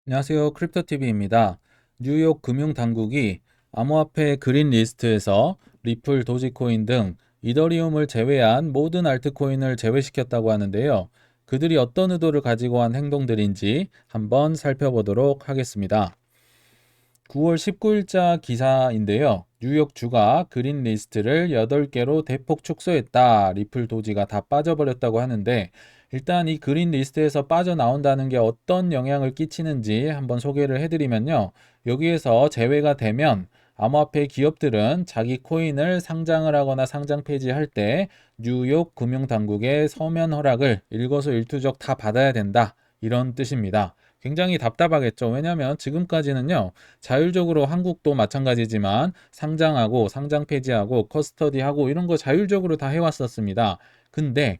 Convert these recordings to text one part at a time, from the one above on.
안녕하세요. 크립토TV입니다. 뉴욕 금융당국이 암호화폐 그린 리스트에서 리플, 도지코인 등 이더리움을 제외한 모든 알트코인을 제외시켰다고 하는데요. 그들이 어떤 의도를 가지고 한 행동들인지 한번 살펴보도록 하겠습니다. 9월 19일자 기사인데요. 뉴욕주가 그린 리스트를 8개로 대폭 축소했다. 리플 도지가 다 빠져버렸다고 하는데 일단 이 그린 리스트에서 빠져나온다는 게 어떤 영향을 끼치는지 한번 소개를 해드리면요. 여기에서 제외가 되면 암호화폐 기업들은 자기 코인을 상장을 하거나 상장 폐지할 때 뉴욕 금융당국의 서면 허락을 일거수일투족 다 받아야 된다. 이런 뜻입니다. 굉장히 답답하겠죠. 왜냐하면 지금까지는요. 자율적으로 한국도 마찬가지지만 상장하고 상장 폐지하고 커스터디하고 이런 거 자율적으로 다 해왔었습니다. 근데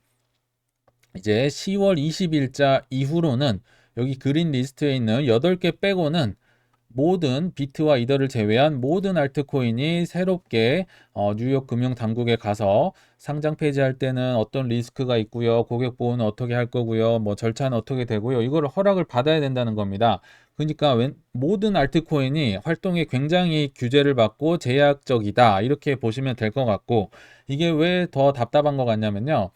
이제 10월 20일자 이후로는 여기 그린 리스트에 있는 8개 빼고는 모든 비트와 이더를 제외한 모든 알트코인이 새롭게 뉴욕 금융 당국에 가서 상장 폐지할 때는 어떤 리스크가 있고요. 고객 보호는 어떻게 할 거고요. 뭐 절차는 어떻게 되고요. 이거를 허락을 받아야 된다는 겁니다. 그러니까 모든 알트코인이 활동에 굉장히 규제를 받고 제약적이다. 이렇게 보시면 될 것 같고 이게 왜 더 답답한 것 같냐면요.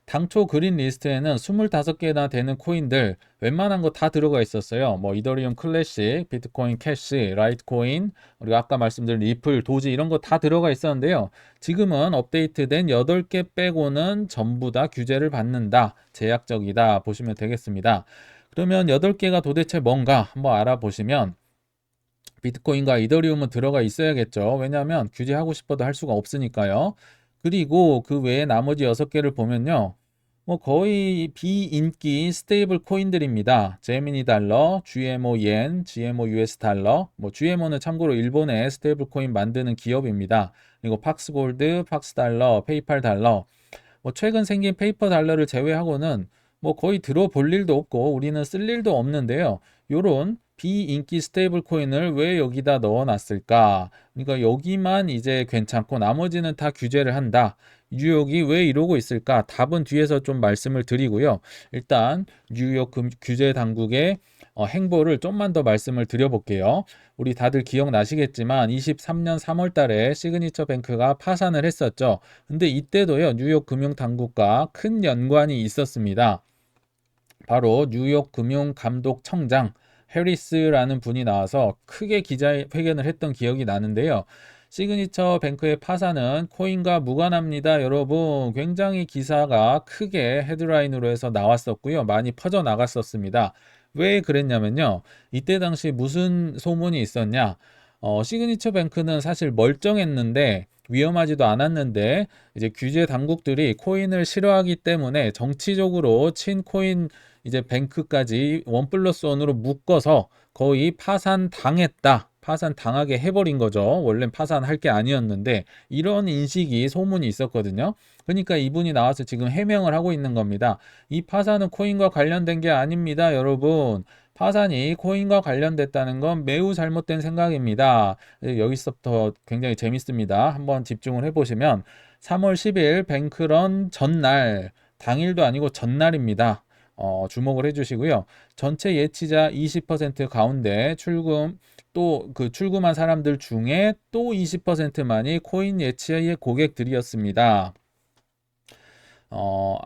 당초 그린 리스트에는 25개나 되는 코인들 웬만한 거 다 들어가 있었어요. 뭐 이더리움 클래식, 비트코인 캐시, 라이트코인, 그리고 아까 말씀드린 리플, 도지 이런 거 다 들어가 있었는데요. 지금은 업데이트된 8개 빼고는 전부 다 규제를 받는다. 제약적이다 보시면 되겠습니다. 그러면 8개가 도대체 뭔가 한번 알아보시면 비트코인과 이더리움은 들어가 있어야겠죠. 왜냐하면 규제하고 싶어도 할 수가 없으니까요. 그리고 그 외에 나머지 6개를 보면요. 뭐 거의 비인기 스테이블 코인들입니다. 제미니 달러, GMO yen, GMO US 달러. 뭐 GMO는 참고로 일본의 스테이블 코인 만드는 기업입니다. 그리고 팍스 골드, 팍스 달러, 페이팔 달러. 뭐 최근 생긴 페이퍼 달러를 제외하고는 뭐 거의 들어볼 일도 없고 우리는 쓸 일도 없는데요. 요런 비인기 스테이블 코인을 왜 여기다 넣어 놨을까? 그러니까 여기만 이제 괜찮고 나머지는 다 규제를 한다. 뉴욕이 왜 이러고 있을까? 답은 뒤에서 좀 말씀을 드리고요. 일단 뉴욕 규제 당국의 행보를 좀만 더 말씀을 드려볼게요. 우리 다들 기억나시겠지만 23년 3월 달에 시그니처 뱅크가 파산을 했었죠. 근데 이때도요, 뉴욕 금융당국과 큰 연관이 있었습니다. 바로 뉴욕 금융감독청장 해리스라는 분이 나와서 크게 기자회견을 했던 기억이 나는데요. 시그니처 뱅크의 파산은 코인과 무관합니다. 여러분, 굉장히 기사가 크게 헤드라인으로 해서 나왔었고요. 많이 퍼져 나갔었습니다. 왜 그랬냐면요. 이때 당시 무슨 소문이 있었냐? 시그니처 뱅크는 사실 멀쩡했는데 위험하지도 않았는데 이제 규제 당국들이 코인을 싫어하기 때문에 정치적으로 친코인 이제 뱅크까지 원 플러스 원으로 묶어서 거의 파산 당했다. 파산 당하게 해버린 거죠. 원래는 파산할 게 아니었는데 이런 인식이 소문이 있었거든요. 그러니까 이분이 나와서 지금 해명을 하고 있는 겁니다. 이 파산은 코인과 관련된 게 아닙니다, 여러분. 파산이 코인과 관련됐다는 건 매우 잘못된 생각입니다. 여기서부터 굉장히 재밌습니다. 한번 집중을 해보시면 3월 10일 뱅크런 전날, 당일도 아니고 전날입니다. 주목을 해주시고요. 전체 예치자 20% 가운데 또 그 출금한 사람들 중에 또 20%만이 코인 예치의 고객들이었습니다.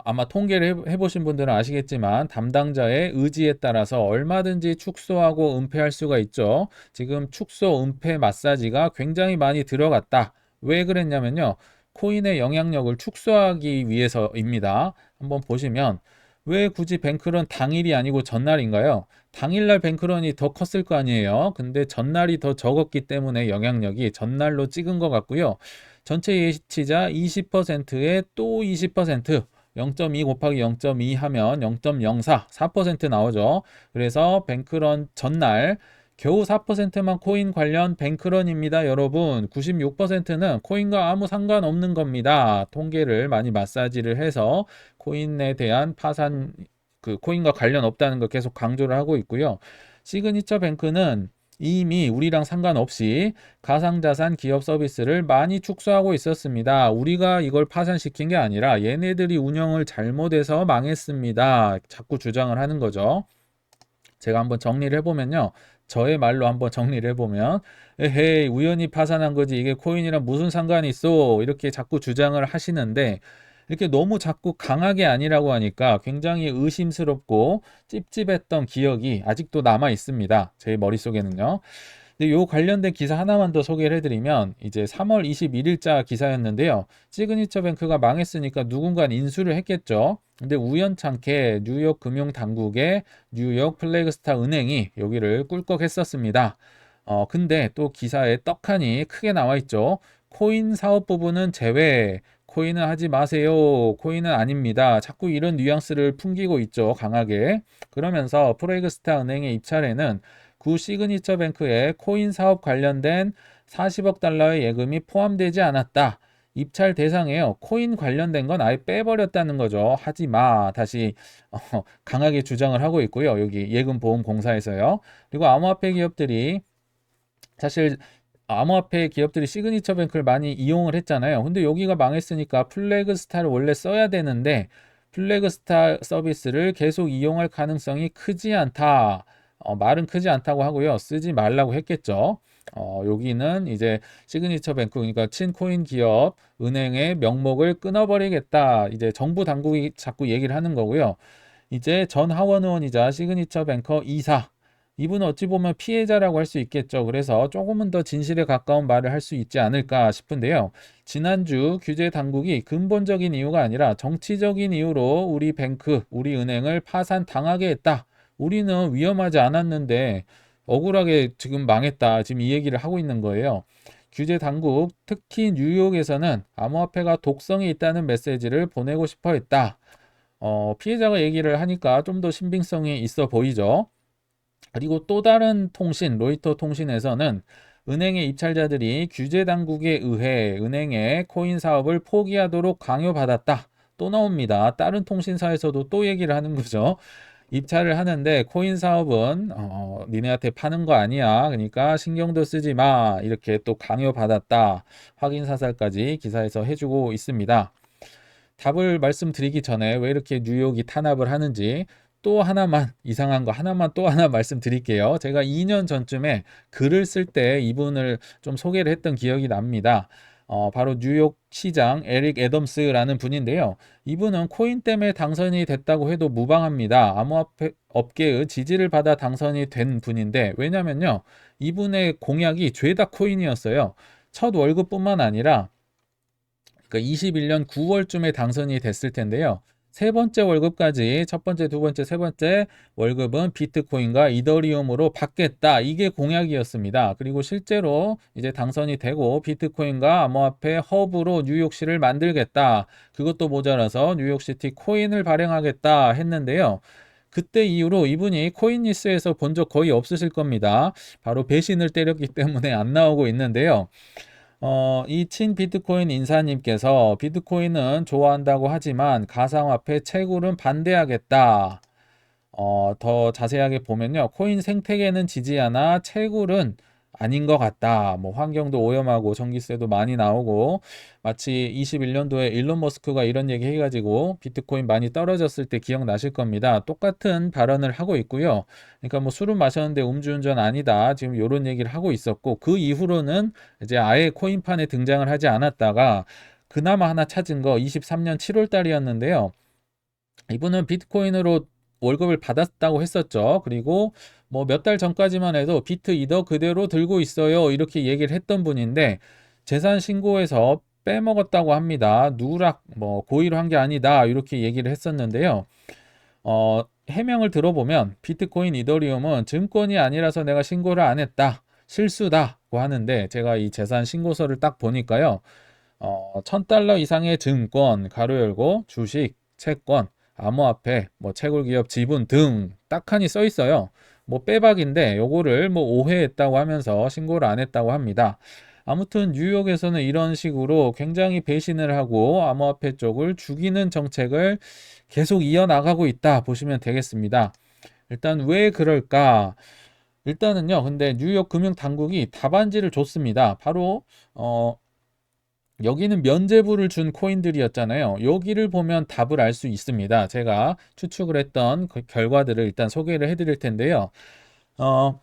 아마 통계를 해보신 분들은 아시겠지만 담당자의 의지에 따라서 얼마든지 축소하고 은폐할 수가 있죠. 지금 축소, 은폐 마사지가 굉장히 많이 들어갔다. 왜 그랬냐면요. 코인의 영향력을 축소하기 위해서입니다. 한번 보시면 왜 굳이 뱅크런 당일이 아니고 전날인가요? 당일날 뱅크런이 더 컸을 거 아니에요. 근데 전날이 더 적었기 때문에 영향력이 전날로 찍은 것 같고요. 전체 예치자 20%에 또 20%, 0.2 곱하기 0.2 하면 0.04, 4% 나오죠. 그래서 뱅크런 전날 겨우 4%만 코인 관련 뱅크런입니다, 여러분. 96%는 코인과 아무 상관없는 겁니다. 통계를 많이 마사지를 해서 코인에 대한 파산, 그 코인과 관련 없다는 거 계속 강조를 하고 있고요. 시그니처 뱅크는 이미 우리랑 상관없이 가상자산 기업 서비스를 많이 축소하고 있었습니다. 우리가 이걸 파산시킨 게 아니라 얘네들이 운영을 잘못해서 망했습니다. 자꾸 주장을 하는 거죠. 제가 한번 정리를 해보면요. 저의 말로 한번 정리를 해보면, 에헤이, 우연히 파산한 거지. 이게 코인이랑 무슨 상관이 있어? 이렇게 자꾸 주장을 하시는데, 이렇게 너무 자꾸 강하게 아니라고 하니까 굉장히 의심스럽고 찝찝했던 기억이 아직도 남아 있습니다. 제 머릿속에는요. 근데 요 관련된 기사 하나만 더 소개를 해드리면 이제 3월 21일자 기사였는데요. 시그니처 뱅크가 망했으니까 누군가 인수를 했겠죠. 근데 우연찮게 뉴욕 금융당국의 뉴욕 플래그스타 은행이 여기를 꿀꺽했었습니다. 근데 또 기사에 떡하니 크게 나와 있죠. 코인 사업 부분은 제외. 코인은 하지 마세요. 코인은 아닙니다. 자꾸 이런 뉘앙스를 풍기고 있죠. 강하게. 그러면서 플래그스타 은행의 입찰에는 구 시그니처 뱅크의 코인 사업 관련된 40억 달러의 예금이 포함되지 않았다. 입찰 대상에요. 코인 관련된 건 아예 빼버렸다는 거죠. 하지 마. 다시 강하게 주장을 하고 있고요. 여기 예금보험공사에서요. 그리고 암호화폐 기업들이 사실 암호화폐 기업들이 시그니처 뱅크를 많이 이용을 했잖아요. 근데 여기가 망했으니까 플래그스타를 원래 써야 되는데 플래그스타 서비스를 계속 이용할 가능성이 크지 않다. 말은 크지 않다고 하고요. 쓰지 말라고 했겠죠. 여기는 이제 시그니처 뱅크, 그러니까 친코인 기업 은행의 명목을 끊어버리겠다. 이제 정부 당국이 자꾸 얘기를 하는 거고요. 이제 전 하원 의원이자 시그니처 뱅커 이사, 이분은 어찌 보면 피해자라고 할 수 있겠죠. 그래서 조금은 더 진실에 가까운 말을 할 수 있지 않을까 싶은데요. 지난주 규제 당국이 근본적인 이유가 아니라 정치적인 이유로 우리 뱅크, 우리 은행을 파산 당하게 했다. 우리는 위험하지 않았는데 억울하게 지금 망했다. 지금 이 얘기를 하고 있는 거예요. 규제 당국, 특히 뉴욕에서는 암호화폐가 독성이 있다는 메시지를 보내고 싶어 했다. 피해자가 얘기를 하니까 좀 더 신빙성이 있어 보이죠. 그리고 또 다른 통신, 로이터 통신에서는 은행의 입찰자들이 규제 당국에 의해 은행의 코인 사업을 포기하도록 강요받았다. 또 나옵니다. 다른 통신사에서도 또 얘기를 하는 거죠. 입찰을 하는데 코인 사업은 니네한테 파는 거 아니야. 그러니까 신경도 쓰지 마. 이렇게 또 강요받았다. 확인 사살까지 기사에서 해주고 있습니다. 답을 말씀드리기 전에 왜 이렇게 뉴욕이 탄압을 하는지 또 하나만, 이상한 거 하나만 또 하나 말씀드릴게요. 제가 2년 전쯤에 글을 쓸 때 이분을 좀 소개를 했던 기억이 납니다. 바로 뉴욕 시장 에릭 애덤스라는 분인데요. 이분은 코인 때문에 당선이 됐다고 해도 무방합니다. 암호화폐 업계의 지지를 받아 당선이 된 분인데, 왜냐면요, 이분의 공약이 죄다 코인이었어요. 첫 월급뿐만 아니라 그러니까 21년 9월쯤에 당선이 됐을 텐데요. 세 번째 월급까지, 첫 번째, 두 번째, 세 번째 월급은 비트코인과 이더리움으로 받겠다. 이게 공약이었습니다. 그리고 실제로 이제 당선이 되고 비트코인과 암호화폐 허브로 뉴욕시를 만들겠다. 그것도 모자라서 뉴욕시티 코인을 발행하겠다 했는데요. 그때 이후로 이분이 코인니스에서 본 적 거의 없으실 겁니다. 바로 배신을 때렸기 때문에 안 나오고 있는데요. 이 친 비트코인 인사님께서 비트코인은 좋아한다고 하지만 가상화폐 채굴은 반대하겠다. 더 자세하게 보면요. 코인 생태계는 지지하나 채굴은 아닌 것 같다. 뭐 환경도 오염하고 전기세도 많이 나오고 마치 21년도에 일론 머스크가 이런 얘기 해가지고 비트코인 많이 떨어졌을 때 기억나실 겁니다. 똑같은 발언을 하고 있고요. 그러니까 뭐 술은 마셨는데 음주운전 아니다. 지금 이런 얘기를 하고 있었고 그 이후로는 이제 아예 코인판에 등장을 하지 않았다가 그나마 하나 찾은 거 23년 7월 달이었는데요. 이분은 비트코인으로 월급을 받았다고 했었죠. 그리고 뭐 몇 달 전까지만 해도 비트 이더 그대로 들고 있어요. 이렇게 얘기를 했던 분인데 재산 신고에서 빼먹었다고 합니다. 누락 뭐 고의로 한 게 아니다. 이렇게 얘기를 했었는데요. 해명을 들어보면 비트코인 이더리움은 증권이 아니라서 내가 신고를 안 했다. 실수다고 하는데 제가 이 재산 신고서를 딱 보니까요. 1000달러 이상의 증권, 가로 열고 주식, 채권, 암호화폐, 뭐 채굴기업 지분 등 딱하니 써 있어요. 뭐 빼박인데 요거를 뭐 오해했다고 하면서 신고를 안 했다고 합니다. 아무튼 뉴욕에서는 이런 식으로 굉장히 배신을 하고 암호화폐 쪽을 죽이는 정책을 계속 이어나가고 있다 보시면 되겠습니다. 일단 왜 그럴까? 일단은요, 근데 뉴욕 금융당국이 답안지를 줬습니다. 바로 여기는 면제부를 준 코인들이었잖아요. 여기를 보면 답을 알 수 있습니다. 제가 추측을 했던 그 결과들을 일단 소개를 해드릴 텐데요. 어,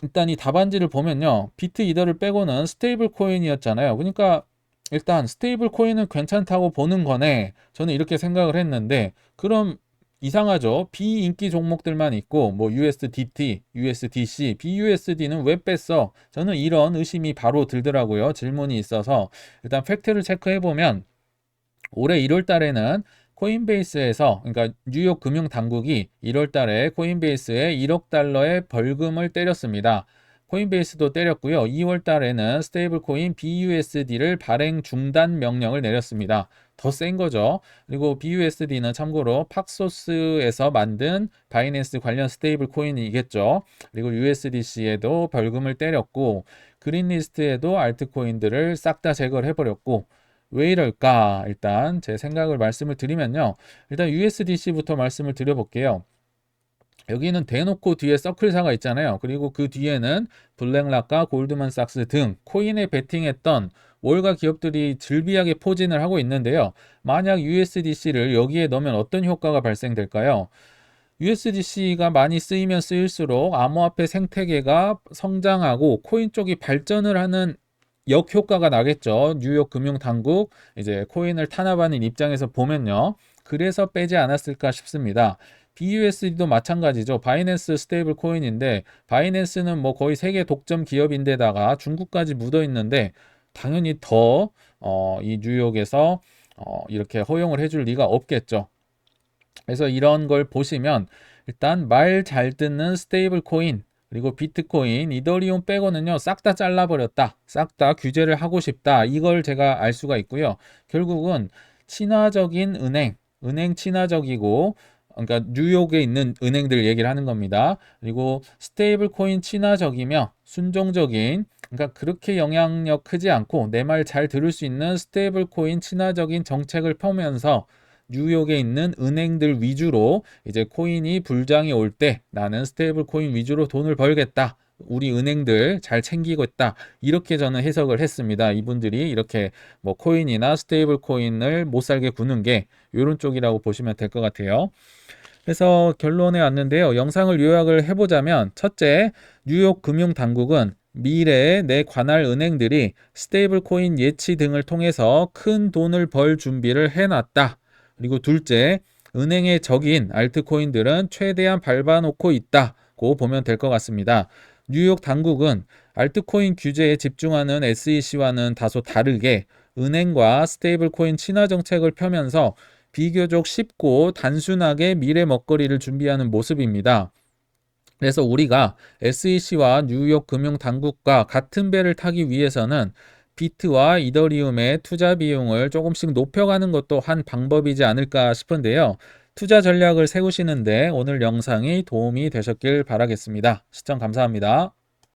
일단 이 답안지를 보면요. 비트 이더를 빼고는 스테이블 코인이었잖아요. 그러니까 일단 스테이블 코인은 괜찮다고 보는 거네. 저는 이렇게 생각을 했는데 그럼 이상하죠. 비인기 종목들만 있고 뭐 USDT, USDC, BUSD는 왜 뺐어? 저는 이런 의심이 바로 들더라고요. 질문이 있어서 일단 팩트를 체크해 보면 올해 1월 달에는 코인베이스에서 그러니까 뉴욕 금융 당국이 1월 달에 코인베이스에 1억 달러의 벌금을 때렸습니다. 코인베이스도 때렸고요. 2월 달에는 스테이블 코인 BUSD를 발행 중단 명령을 내렸습니다. 더 센 거죠. 그리고 BUSD는 참고로 팍소스에서 만든 바이낸스 관련 스테이블 코인이겠죠. 그리고 USDC에도 벌금을 때렸고 그린리스트에도 알트코인들을 싹 다 제거를 해버렸고 왜 이럴까? 일단 제 생각을 말씀을 드리면요. 일단 USDC부터 말씀을 드려볼게요. 여기는 대놓고 뒤에 서클사가 있잖아요. 그리고 그 뒤에는 블랙락과 골드만삭스 등 코인에 베팅했던 월가 기업들이 즐비하게 포진을 하고 있는데요. 만약 USDC를 여기에 넣으면 어떤 효과가 발생될까요? USDC가 많이 쓰이면 쓰일수록 암호화폐 생태계가 성장하고 코인 쪽이 발전을 하는 역효과가 나겠죠. 뉴욕 금융당국 이제 코인을 탄압하는 입장에서 보면요. 그래서 빼지 않았을까 싶습니다. BUSD도 마찬가지죠. 바이낸스 스테이블 코인인데 바이낸스는 뭐 거의 세계 독점 기업인데다가 중국까지 묻어 있는데 당연히 더 이 뉴욕에서 이렇게 허용을 해줄 리가 없겠죠. 그래서 이런 걸 보시면 일단 말 잘 듣는 스테이블 코인 그리고 비트코인, 이더리움 빼고는요 싹 다 잘라버렸다. 싹 다 규제를 하고 싶다. 이걸 제가 알 수가 있고요. 결국은 친화적인 은행 친화적이고 그러니까 뉴욕에 있는 은행들 얘기를 하는 겁니다. 그리고 스테이블 코인 친화적이며 순종적인 그러니까 그렇게 영향력 크지 않고 내 말 잘 들을 수 있는 스테이블 코인 친화적인 정책을 펴면서 뉴욕에 있는 은행들 위주로 이제 코인이 불장이 올 때 나는 스테이블 코인 위주로 돈을 벌겠다. 우리 은행들 잘 챙기고 있다. 이렇게 저는 해석을 했습니다. 이분들이 이렇게 뭐 코인이나 스테이블 코인을 못 살게 구는 게 이런 쪽이라고 보시면 될 것 같아요. 그래서 결론에 왔는데요. 영상을 요약을 해보자면 첫째, 뉴욕 금융당국은 미래에 내 관할 은행들이 스테이블 코인 예치 등을 통해서 큰 돈을 벌 준비를 해놨다. 그리고 둘째, 은행의 적인 알트코인들은 최대한 밟아놓고 있다고 보면 될 것 같습니다. 뉴욕 당국은 알트코인 규제에 집중하는 SEC와는 다소 다르게 은행과 스테이블 코인 친화 정책을 펴면서 비교적 쉽고 단순하게 미래 먹거리를 준비하는 모습입니다. 그래서 우리가 SEC와 뉴욕 금융 당국과 같은 배를 타기 위해서는 비트와 이더리움의 투자 비용을 조금씩 높여가는 것도 한 방법이지 않을까 싶은데요. 투자 전략을 세우시는데 오늘 영상이 도움이 되셨길 바라겠습니다. 시청 감사합니다.